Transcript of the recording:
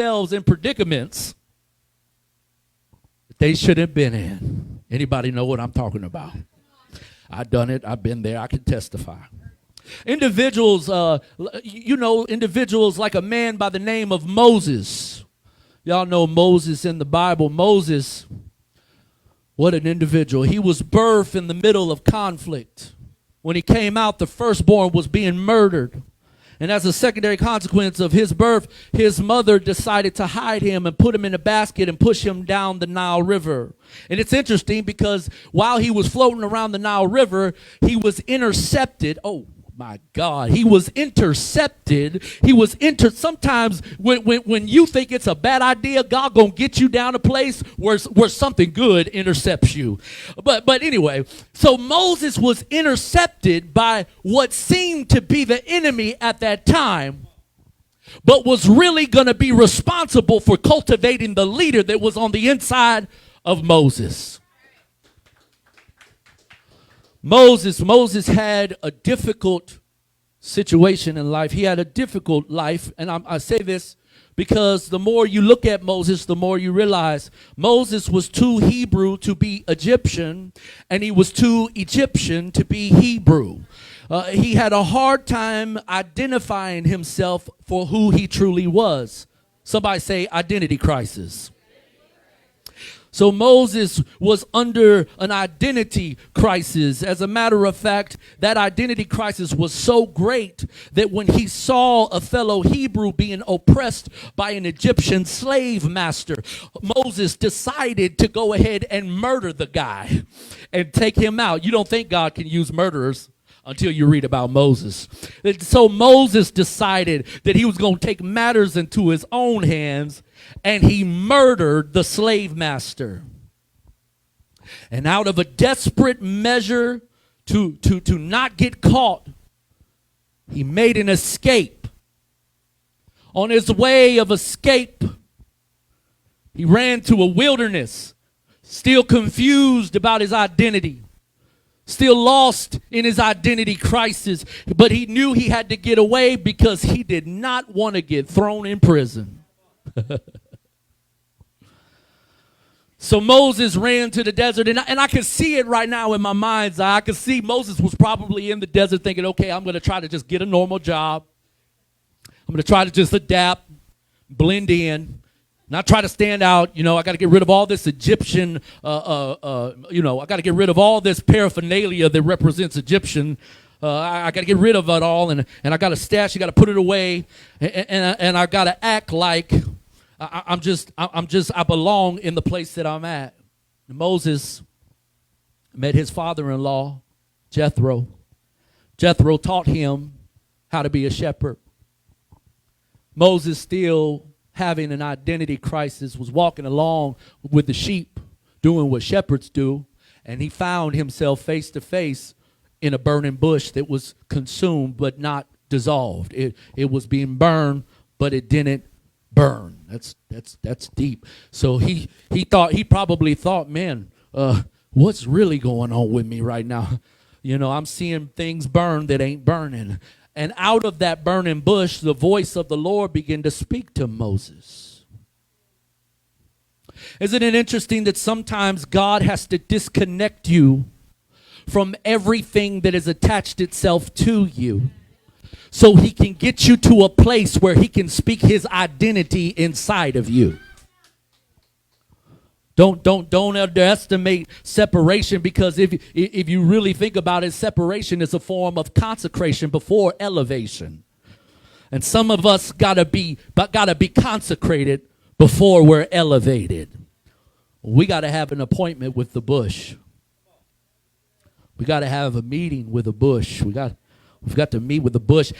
themselves in predicaments that they shouldn't have been in. Anybody know what I'm talking about? I've done it. I've been there. I can testify. Individuals, individuals like a man by the name of Moses. Y'all know Moses in the Bible. Moses, what an individual. He was birthed in the middle of conflict. When he came out, the firstborn was being murdered. And as a secondary consequence of his birth, his mother decided to hide him and put him in a basket and push him down the Nile River. And it's interesting because while he was floating around the Nile River, he was intercepted. Oh, my God, he was intercepted. Sometimes when you think it's a bad idea, God gonna get you down a place where something good intercepts you. But anyway, so Moses was intercepted by what seemed to be the enemy at that time, but was really gonna be responsible for cultivating the leader that was on the inside of Moses. Moses had a difficult situation in life. He had a difficult life. And I say this because the more you look at Moses, the more you realize Moses was too Hebrew to be Egyptian, and he was too Egyptian to be Hebrew. He had a hard time identifying himself for who he truly was. Somebody say identity crisis. So Moses was under an identity crisis. As a matter of fact, that identity crisis was so great that when he saw a fellow Hebrew being oppressed by an Egyptian slave master, Moses decided to go ahead and murder the guy and take him out. You don't think God can use murderers until you read about Moses. So Moses decided that he was going to take matters into his own hands, and he murdered the slave master. And out of a desperate measure to not get caught, he made an escape. On his way of escape, he ran to a wilderness, still confused about his identity, still lost in his identity crisis, but he knew he had to get away because he did not want to get thrown in prison. So Moses ran to the desert, and I can see it right now in my mind's eye. I can see Moses was probably in the desert thinking, okay, I'm going to try to just get a normal job. I'm going to try to just adapt, blend in, not try to stand out. I got to get rid of all this Egyptian, I got to get rid of all this paraphernalia that represents Egyptian. I got to get rid of it all, and I got to stash. You got to put it away, and I got to act like I belong in the place that I'm at. And Moses met his father-in-law, Jethro. Jethro taught him how to be a shepherd. Moses, still having an identity crisis, was walking along with the sheep, doing what shepherds do, and he found himself face to face in a burning bush that was consumed but not dissolved. It was being burned, but it didn't burn. That's deep. So he probably thought, man, what's really going on with me right now? I'm seeing things burn that ain't burning. And out of that burning bush, the voice of the Lord began to speak to Moses. Isn't it interesting that sometimes God has to disconnect you from everything that has attached itself to you, so he can get you to a place where he can speak his identity inside of you. Don't underestimate separation, because if you really think about it, separation is a form of consecration before elevation. And some of us gotta be consecrated before we're elevated. We gotta have an appointment with the bush. We gotta have a meeting with the bush. We've got to meet with the bush.